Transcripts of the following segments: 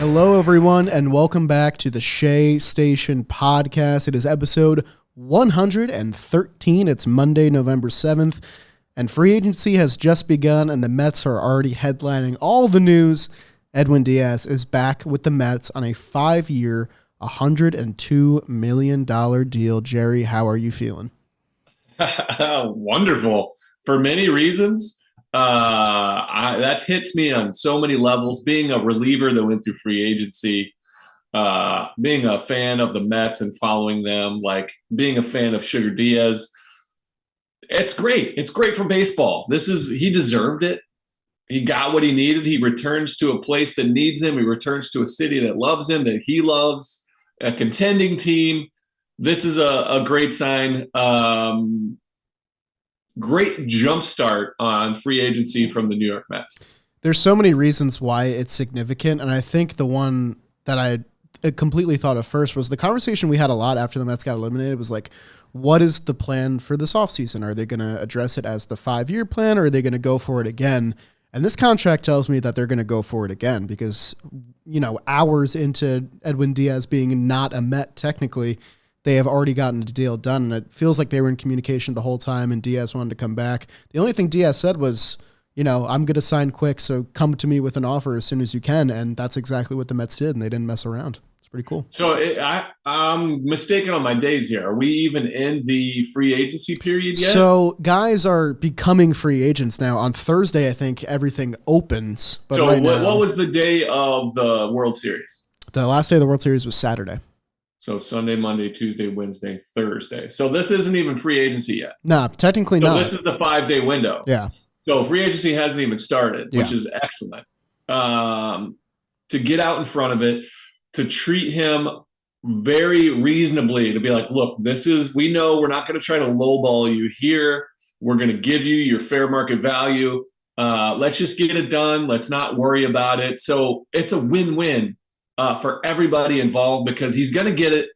Hello, everyone, and welcome back to the Shea Station podcast. It is episode 113. It's Monday, November 7th, and free agency has just begun, and the Mets are already headlining all the news. Edwin Diaz is back with the Mets on a 5-year, $102 million deal. Jerry, how are you feeling? Wonderful. For many reasons. That hits me on so many levels. Being a reliever that went through free agency, being a fan of the Mets and following them, like being a fan of Sugar Diaz. It's great. It's great for baseball. He deserved it. He got what he needed. He returns to a place that needs him. He returns to a city that loves him, that he loves, a contending team. This is a great sign. Great jumpstart on free agency from the New York Mets. There's so many reasons why it's significant, and I think the one that I completely thought of first was the conversation we had a lot after the Mets got eliminated was like, what is the plan for this offseason? Are they going to address it as the 5-year plan, or are they going to go for it again? And this contract tells me that they're going to go for it again because, hours into Edwin Diaz being not a Met technically, they have already gotten a deal done, and it feels like they were in communication the whole time, and Diaz wanted to come back. The only thing Diaz said was, I'm going to sign quick, so come to me with an offer as soon as you can, and that's exactly what the Mets did, and they didn't mess around. It's pretty cool. So I'm mistaken on my days here. Are we even in the free agency period yet? So guys are becoming free agents now. On Thursday, I think everything opens. But so right what was the day of the World Series? The last day of the World Series was Saturday. So Sunday, Monday, Tuesday, Wednesday, Thursday. So this isn't even free agency yet. Nah, technically not. So this is the 5-day window. Yeah. So free agency hasn't even started, which is excellent. To get out in front of it, to treat him very reasonably, to be like, look, we know we're not going to try to lowball you here. We're going to give you your fair market value. Let's just get it done. Let's not worry about it. So it's a win-win. For everybody involved because he's going to get it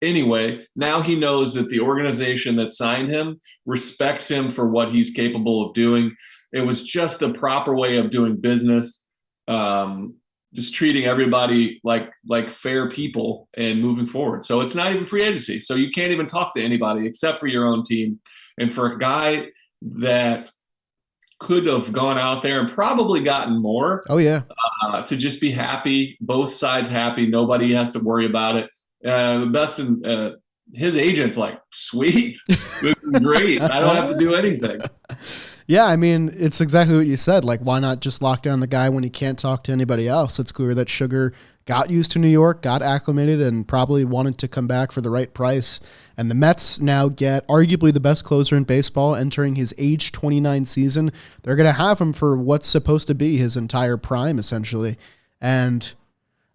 anyway. Now he knows that the organization that signed him respects him for what he's capable of doing. It was just a proper way of doing business, just treating everybody like fair people and moving forward. So it's not even free agency. So you can't even talk to anybody except for your own team. And for a guy that could have gone out there and probably gotten more. Oh, yeah. To just be happy, both sides happy. Nobody has to worry about it. The best in his agent's like, sweet, this is great. I don't have to do anything. Yeah, I mean, it's exactly what you said. Like, why not just lock down the guy when he can't talk to anybody else? It's clear that Sugar got used to New York, got acclimated, and probably wanted to come back for the right price. And the Mets now get arguably the best closer in baseball entering his age 29 season. They're going to have him for what's supposed to be his entire prime, essentially. And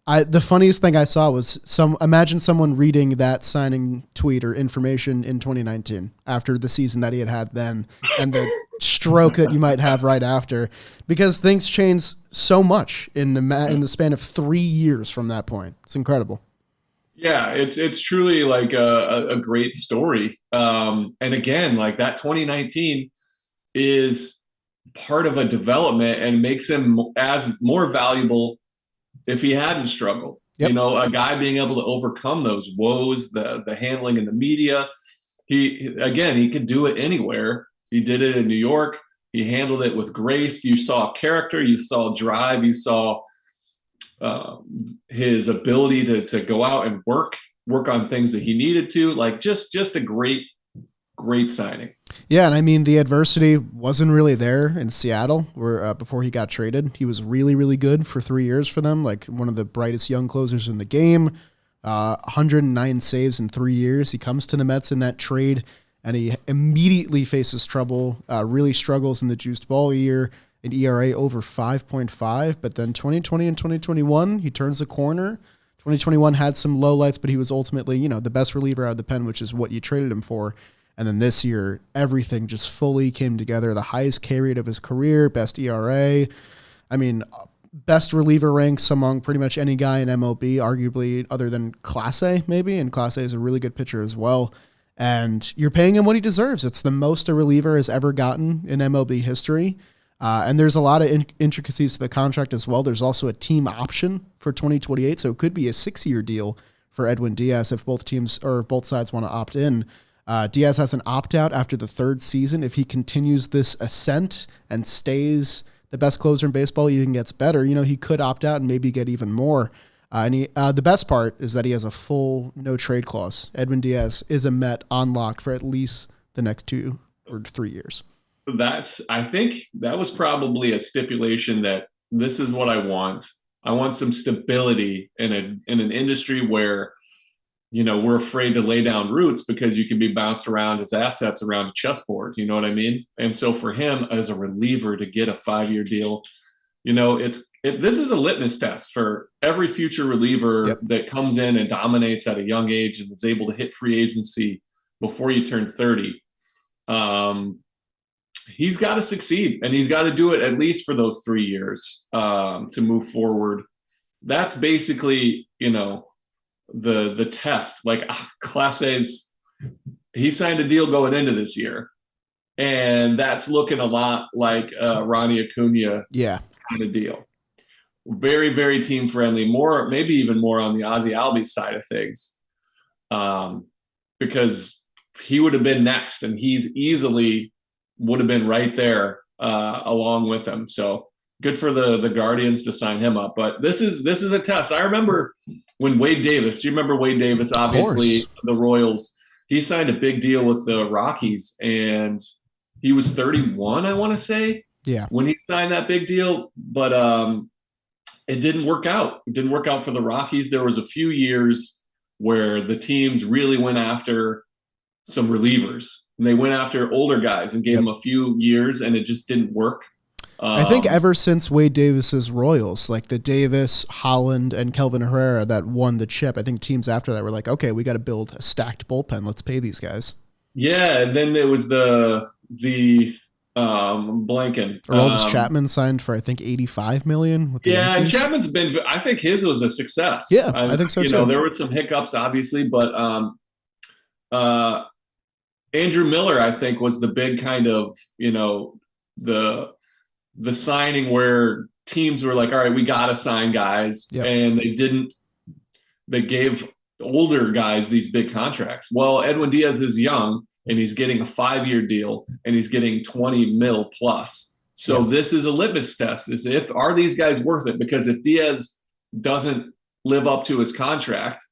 the funniest thing I saw was imagine someone reading that signing tweet or information in 2019 after the season that he had then and the stroke that you might have right after, because things change so much in the span of 3 years from that point. It's incredible. Yeah, it's truly like a great story. And again, like that 2019 is part of a development and makes him as more valuable if he hadn't struggled. Yep. A guy being able to overcome those woes, the handling in the media. He could do it anywhere. He did it in New York. He handled it with grace. You saw character. You saw drive. You saw his ability to go out and work on things that he needed to. Like just a great signing. Yeah, and I mean, the adversity wasn't really there in Seattle where before he got traded. He was really, really good for 3 years for them, like one of the brightest young closers in the game, 109 saves in 3 years. He comes to the Mets in that trade, and he immediately faces trouble, really struggles in the juiced ball year, an ERA over 5.5, but then 2020 and 2021, he turns the corner. 2021 had some lowlights, but he was ultimately, the best reliever out of the pen, which is what you traded him for. And then this year, everything just fully came together. The highest K rate of his career, best ERA. I mean, best reliever ranks among pretty much any guy in MLB, arguably other than Class A maybe. And Class A is a really good pitcher as well. And you're paying him what he deserves. It's the most a reliever has ever gotten in MLB history. And there's a lot of intricacies to the contract as well. There's also a team option for 2028, so it could be a 6-year deal for Edwin Diaz if both teams or both sides want to opt in. Diaz has an opt-out after the 3rd season. If he continues this ascent and stays the best closer in baseball, even gets better, he could opt out and maybe get even more. The best part is that he has a full no-trade clause. Edwin Diaz is a Met on lock for at least the next 2 or 3 years. I think that was probably a stipulation that this is what I want. I want some stability in an industry where, we're afraid to lay down roots because you can be bounced around as assets around a chessboard. You know what I mean? And so for him as a reliever to get a 5-year deal, this is a litmus test for every future reliever that comes in and dominates at a young age and is able to hit free agency before you turn 30. He's got to succeed, and he's got to do it at least for those 3 years to move forward. That's basically, the test. Like Class A's, he signed a deal going into this year, and that's looking a lot like Ronnie Acuna kind of deal. Very, very team friendly. More, maybe even more on the Ozzie Albies side of things, because he would have been next, and he's easily would have been right there along with him. So good for the Guardians to sign him up. But this is a test. I remember when Wade Davis, do you remember Wade Davis? Obviously the Royals, he signed a big deal with the Rockies, and he was 31, I want to say, when he signed that big deal. But it didn't work out. It didn't work out for the Rockies. There was a few years where the teams really went after some relievers, and they went after older guys and gave them a few years, and it just didn't work. I think ever since Wade Davis's Royals, like the Davis, Holland, and Kelvin Herrera that won the chip, I think teams after that were like, okay, we got to build a stacked bullpen. Let's pay these guys. Yeah, and then it was the blanking. Aroldis Chapman signed for I think $85 million. With the Yankees. And Chapman's been. I think his was a success. Yeah, I think so too. There were some hiccups, obviously, but Andrew Miller, I think, was the big kind of, the signing where teams were like, all right, we got to sign guys. And they didn't. They gave older guys these big contracts. Well, Edwin Diaz is young, and he's getting a 5-year deal, and he's getting 20 mil plus. So this is a litmus test. Are these guys worth it? Because if Diaz doesn't live up to his contract,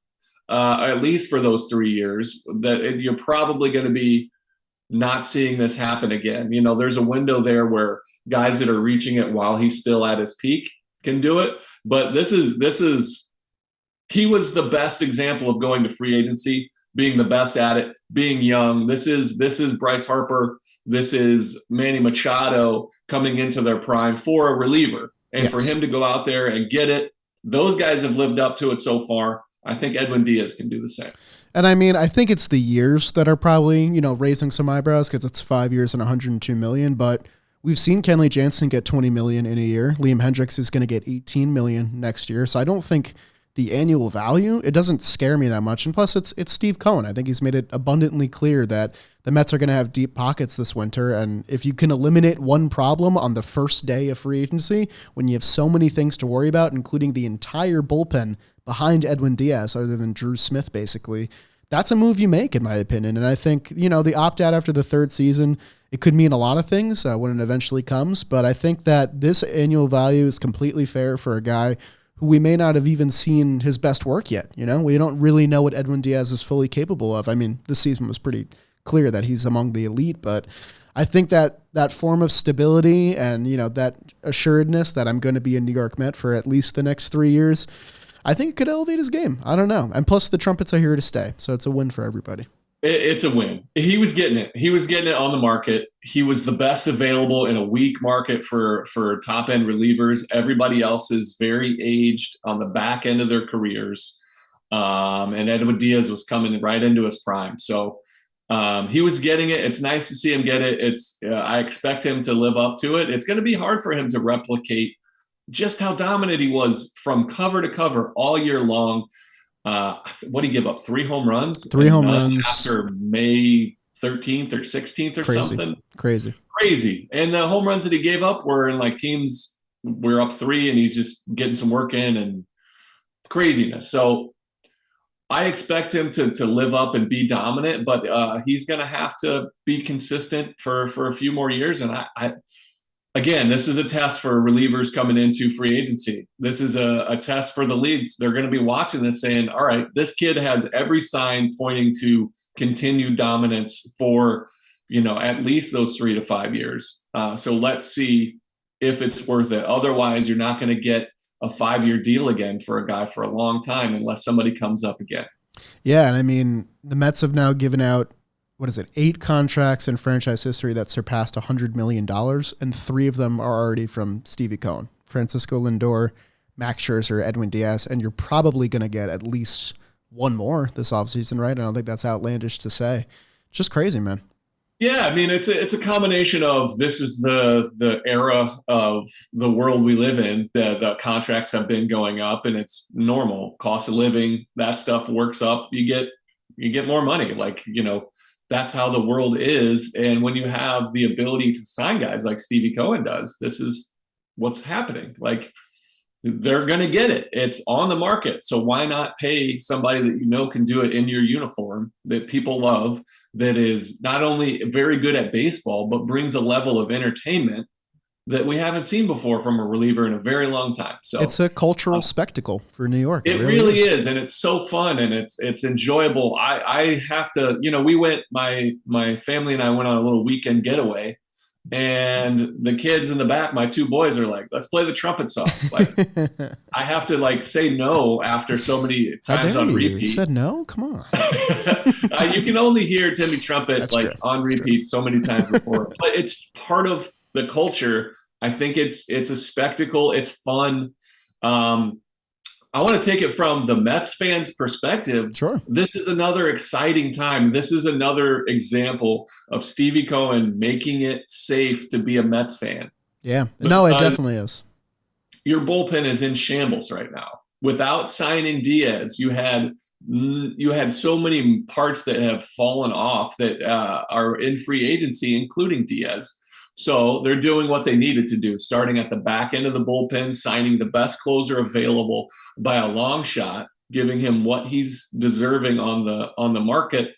at least for those 3 years, that you're probably going to be not seeing this happen again. There's a window there where guys that are reaching it while he's still at his peak can do it. But he was the best example of going to free agency, being the best at it, being young. This is Bryce Harper. This is Manny Machado coming into their prime for a reliever. And for him to go out there and get it, those guys have lived up to it so far. I think Edwin Diaz can do the same. And I mean, I think it's the years that are probably, raising some eyebrows because it's 5 years and $102 million. But we've seen Kenley Jansen get $20 million in a year. Liam Hendricks is going to get $18 million next year. So I don't think the annual value, it doesn't scare me that much. And plus, it's Steve Cohen. I think he's made it abundantly clear that the Mets are going to have deep pockets this winter. And if you can eliminate one problem on the first day of free agency, when you have so many things to worry about, including the entire bullpen behind Edwin Diaz, other than Drew Smith, basically, that's a move you make, in my opinion. And I think, the opt-out after the 3rd season, it could mean a lot of things when it eventually comes. But I think that this annual value is completely fair for a guy who we may not have even seen his best work yet. We don't really know what Edwin Diaz is fully capable of. I mean, this season was pretty clear that he's among the elite, but I think that form of stability and, that assuredness that I'm going to be a New York Met for at least the next 3 years, I think it could elevate his game. I don't know. And plus the trumpets are here to stay. So it's a win for everybody. It's a win. He was getting it. He was getting it on the market. He was the best available in a weak market for top end relievers. Everybody else is very aged on the back end of their careers. And Edwin Diaz was coming right into his prime. So he was getting it. It's nice to see him get it. I expect him to live up to it. It's going to be hard for him to replicate just how dominant he was from cover to cover all year long. What did he give up? 3 home runs? 3 home runs after May 13th or 16th or something. Crazy. crazy. And the home runs that he gave up were in like teams we're up 3 and he's just getting some work in and craziness. So I expect him to live up and be dominant, but he's going to have to be consistent for a few more years. And again, this is a test for relievers coming into free agency. This is a test for the leagues. They're going to be watching this saying, all right, this kid has every sign pointing to continued dominance for, at least those 3 to 5 years. So let's see if it's worth it. Otherwise, you're not going to get a 5-year deal again for a guy for a long time unless somebody comes up again. Yeah, and I mean, the Mets have now given out, 8 contracts in franchise history that surpassed $100 million, and 3 of them are already from Stevie Cohen, Francisco Lindor, Max Scherzer, Edwin Diaz, and you're probably going to get at least one more this offseason, right? I don't think that's outlandish to say. It's just crazy, man. Yeah, I mean, it's a combination of this is the era of the world we live in. The contracts have been going up, and it's normal. Cost of living, that stuff works up. You get more money. Like, that's how the world is. And when you have the ability to sign guys like Stevie Cohen does, this is what's happening. Like, they're going to get it. It's on the market. So why not pay somebody that can do it in your uniform, that people love, that is not only very good at baseball, but brings a level of entertainment that we haven't seen before from a reliever in a very long time. So it's a cultural spectacle for New York. It really is. And it's so fun and it's enjoyable. I have to, we went, my family and I went on a little weekend getaway. And the kids in the back, my 2 boys are like, let's play the trumpet song. Like, I have to say no after so many times on repeat. You said no? Come on. You can only hear Timmy Trumpet That's true. On repeat so many times before. But it's part of the culture. I think it's a spectacle. It's fun. I want to take it from the Mets fans' perspective. Sure. This is another exciting time. This is another example of Stevie Cohen making it safe to be a Mets fan. Yeah. No, it definitely is. Your bullpen is in shambles right now. Without signing Diaz, you had so many parts that have fallen off that are in free agency, including Diaz. So they're doing what they needed to do, starting at the back end of the bullpen, signing the best closer available by a long shot, giving him what he's deserving on the market.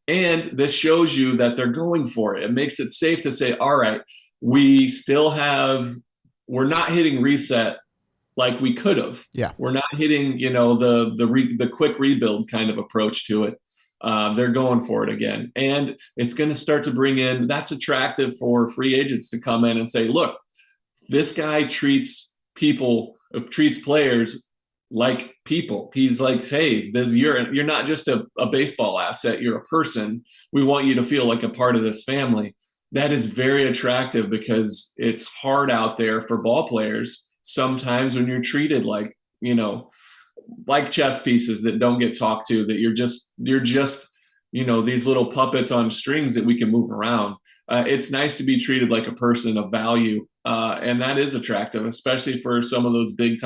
And this shows you that they're going for it. It makes it safe to say, all right, we're not hitting reset like we could have. Yeah. We're not hitting, the quick rebuild kind of approach to it. They're going for it again. And it's going to start to bring in, that's attractive for free agents to come in and say, look, this guy treats players like people. He's like, hey, you're not just a baseball asset, you're a person. We want you to feel like a part of this family. That is very attractive because it's hard out there for ball players sometimes when you're treated like, like chess pieces that don't get talked to, that you're just these little puppets on strings that we can move around. It's nice to be treated like a person of value, and that is attractive, especially for some of those big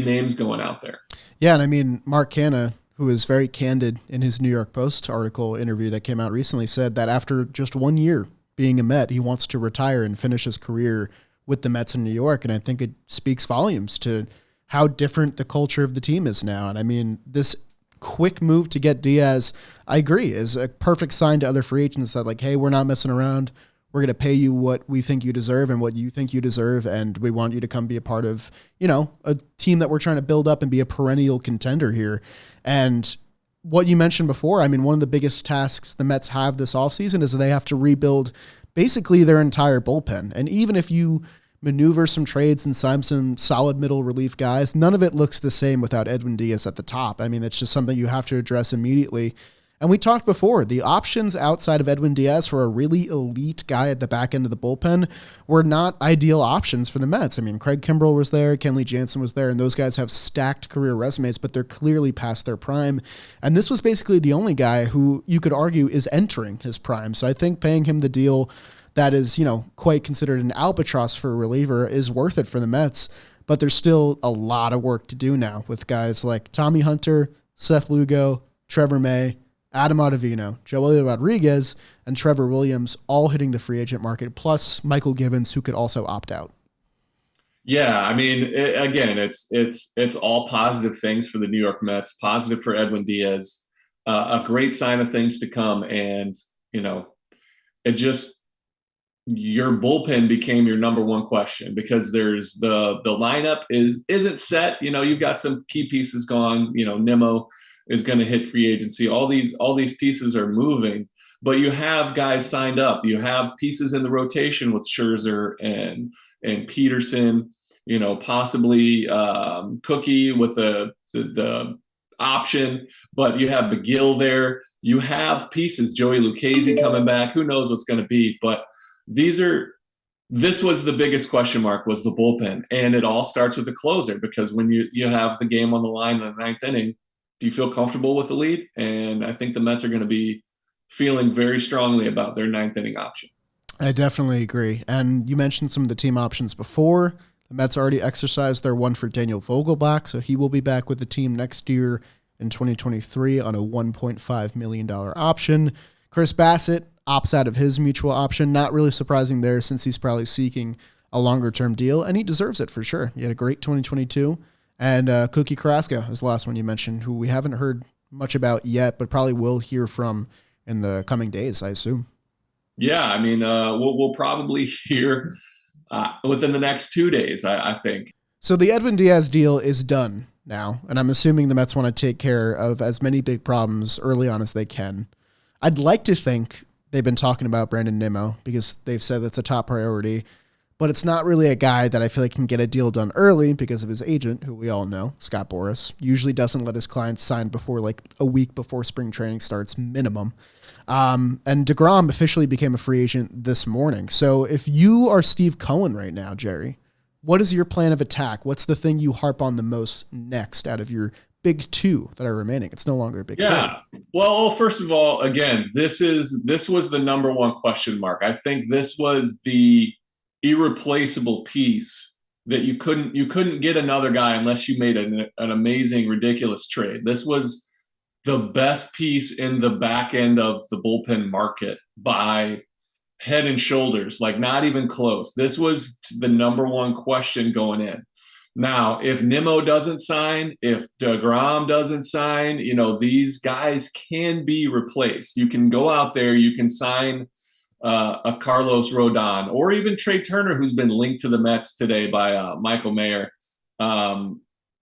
names going out there. Yeah, and I mean, Mark Canha, who is very candid in his New York Post article interview that came out recently, said that after just 1 year being a Met, he wants to retire and finish his career with the Mets in New York, and I think it speaks volumes to how different the culture of the team is now. And I mean, this quick move to get Diaz, I agree, is a perfect sign to other free agents that like, hey, we're not messing around. We're going to pay you what we think you deserve and what you think you deserve. And we want you to come be a part of, a team that we're trying to build up and be a perennial contender here. And what you mentioned before, I mean, one of the biggest tasks the Mets have this offseason is they have to rebuild basically their entire bullpen. And even if you maneuver some trades and sign some solid middle relief guys, none of it looks the same without Edwin Diaz at the top. I mean, it's just something you have to address immediately. And we talked before, the options outside of Edwin Diaz for a really elite guy at the back end of the bullpen were not ideal options for the Mets. I mean, Craig Kimbrell was there, Kenley Jansen was there, and those guys have stacked career resumes, but they're clearly past their prime. And this was basically the only guy who you could argue is entering his prime. So I think paying him the deal that is, quite considered an albatross for a reliever is worth it for the Mets. But there's still a lot of work to do now with guys like Tommy Hunter, Seth Lugo, Trevor May, Adam Ottavino, Joely Rodriguez, and Trevor Williams all hitting the free agent market, plus Michael Givens, who could also opt out. Yeah, I mean, again, it's all positive things for the New York Mets, positive for Edwin Diaz, a great sign of things to come. And, it just, your bullpen became your number one question because there's the lineup isn't set. You've got some key pieces gone. Nimmo is going to hit free agency. All these pieces are moving, but you have guys signed up. You have pieces in the rotation with Scherzer and Peterson. Possibly Cookie with the option, but you have McGill there. You have pieces. Joey Lucchesi coming back. Who knows what's going to be, but this was the biggest question mark, was the bullpen. And it all starts with the closer, because when you have the game on the line in the ninth inning, do you feel comfortable with the lead? And I think the Mets are going to be feeling very strongly about their ninth inning option. I definitely agree. And you mentioned some of the team options before. The Mets already exercised their one for Daniel Vogelbach, so he will be back with the team next year in 2023 on a $1.5 million option. Chris Bassett opts out of his mutual option. Not really surprising there, since he's probably seeking a longer-term deal, and he deserves it for sure. He had a great 2022. And Cookie Carrasco is the last one you mentioned, who we haven't heard much about yet, but probably will hear from in the coming days, I assume. Yeah, I mean, we'll probably hear within the next 2 days, I think. So the Edwin Diaz deal is done now, and I'm assuming the Mets want to take care of as many big problems early on as they can. I'd like to think they've been talking about Brandon Nimmo, because they've said that's a top priority, but it's not really a guy that I feel like can get a deal done early because of his agent, who we all know, Scott Boras, usually doesn't let his clients sign before like a week before spring training starts minimum. And DeGrom officially became a free agent this morning. So if you are Steve Cohen right now, Jerry, what is your plan of attack? What's the thing you harp on the most next out of your big two that are remaining? It's no longer a big three. Well, first of all, again, this was the number one question mark. I think this was the irreplaceable piece that you couldn't get another guy unless you made an amazing, ridiculous trade. This was the best piece in the back end of the bullpen market by head and shoulders, like not even close. This was the number one question going in. Now, if Nimmo doesn't sign, if DeGrom doesn't sign, these guys can be replaced. You can go out there, you can sign a Carlos Rodon, or even Trey Turner, who's been linked to the Mets today by Michael Mayer.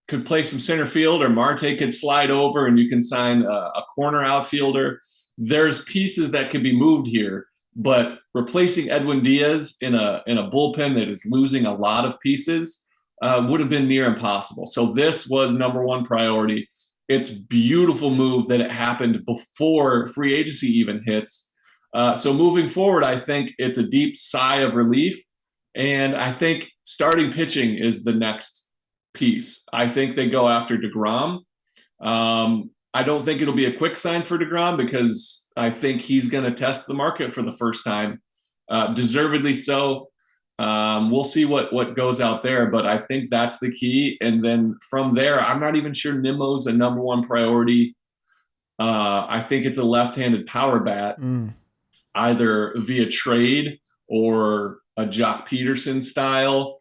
Could play some center field, or Marte could slide over and you can sign a corner outfielder. There's pieces that could be moved here, but replacing Edwin Diaz in a bullpen that is losing a lot of pieces would have been near impossible. So this was number one priority. It's beautiful move that it happened before free agency even hits. So moving forward, I think it's a deep sigh of relief. And I think starting pitching is the next piece. I think they go after DeGrom. I don't think it'll be a quick sign for DeGrom, because I think he's going to test the market for the first time, deservedly so. We'll see what goes out there, but I think that's the key. And then from there, I'm not even sure Nimmo's a number one priority. I think it's a left-handed power bat, either via trade or a Jock Peterson style.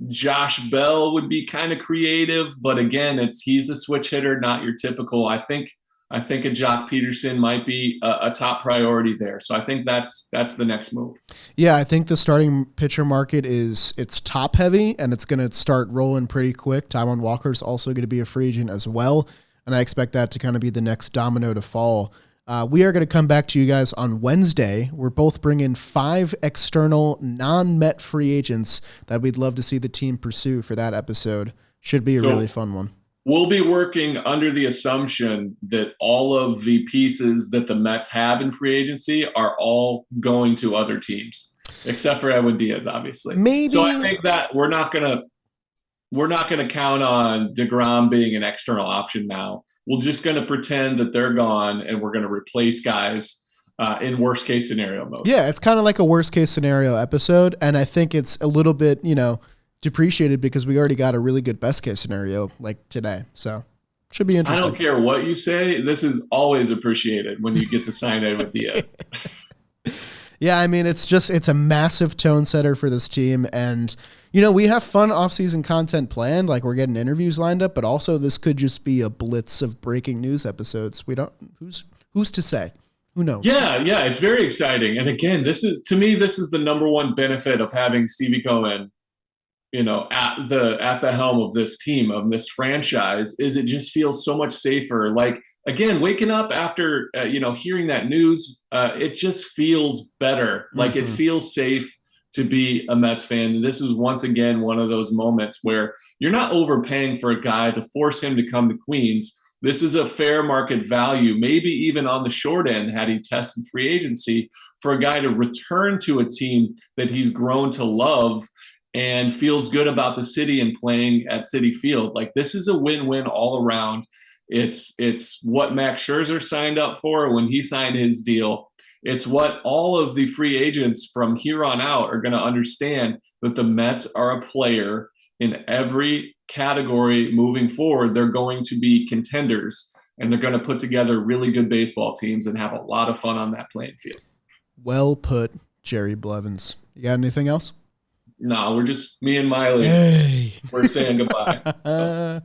Josh Bell would be kind of creative, but again, he's a switch hitter, not your typical. I think a Jock Peterson might be a top priority there. So I think that's the next move. Yeah, I think the starting pitcher market it's top heavy, and it's going to start rolling pretty quick. Taijuan Walker's also going to be a free agent as well, and I expect that to kind of be the next domino to fall. We are going to come back to you guys on Wednesday. We're both bringing 5 external non-Met free agents that we'd love to see the team pursue for that episode. Should be a really fun one. We'll be working under the assumption that all of the pieces that the Mets have in free agency are all going to other teams, except for Edwin Diaz, obviously. Maybe. So I think that we're not gonna count on DeGrom being an external option now. We're just going to pretend that they're gone, and we're going to replace guys in worst case scenario mode. Yeah, it's kind of like a worst case scenario episode, and I think it's a little bit, depreciated because we already got a really good best case scenario like today. So Should be I interesting. don't care what you say. This is always appreciated when you get to sign Edwin Diaz. Yeah, I mean, it's a massive tone setter for this team. And, we have fun offseason content planned. Like, we're getting interviews lined up, but also this could just be a blitz of breaking news episodes. Who's to say? Who knows? Yeah, it's very exciting. And again, this is the number one benefit of having Stevie Cohen, at the helm of this team, of this franchise, is it just feels so much safer. Like, again, waking up after hearing that news, it just feels better. Like, it feels safe to be a Mets fan. And this is once again one of those moments where you're not overpaying for a guy to force him to come to Queens. This is a fair market value, maybe even on the short end, had he tested free agency, for a guy to return to a team that he's grown to love and feels good about the city and playing at Citi Field. Like, this is a win-win all around. It's what Max Scherzer signed up for when he signed his deal. It's what all of the free agents from here on out are going to understand, that the Mets are a player in every category moving forward. They're going to be contenders, and they're going to put together really good baseball teams and have a lot of fun on that playing field. Well put, Jerry Blevins. You got anything else? No, we're just me and Miley. Hey. We're saying goodbye. So,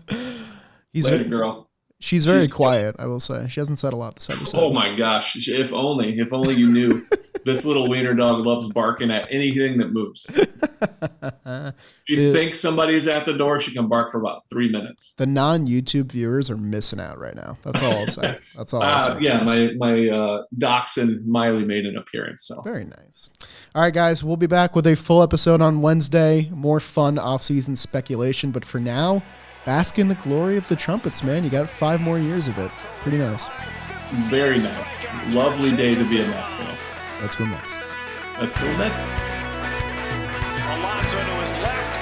later, girl. She's very quiet, I will say. She hasn't said a lot this episode. Oh my gosh! If only you knew. This little wiener dog loves barking at anything that moves. If you think somebody's at the door, she can bark for about 3 minutes. The non-YouTube viewers are missing out right now. That's all I'll say. That's all I'll say. Yeah, my dachshund Miley made an appearance. So very nice. All right, guys, we'll be back with a full episode on Wednesday. More fun off-season speculation, but for now, bask in the glory of the Trumpets, man. You got 5 more years of it. Pretty nice. Very nice. Lovely day to be a Mets fan. Let's go Mets. Let's go Mets. Alonso to his left.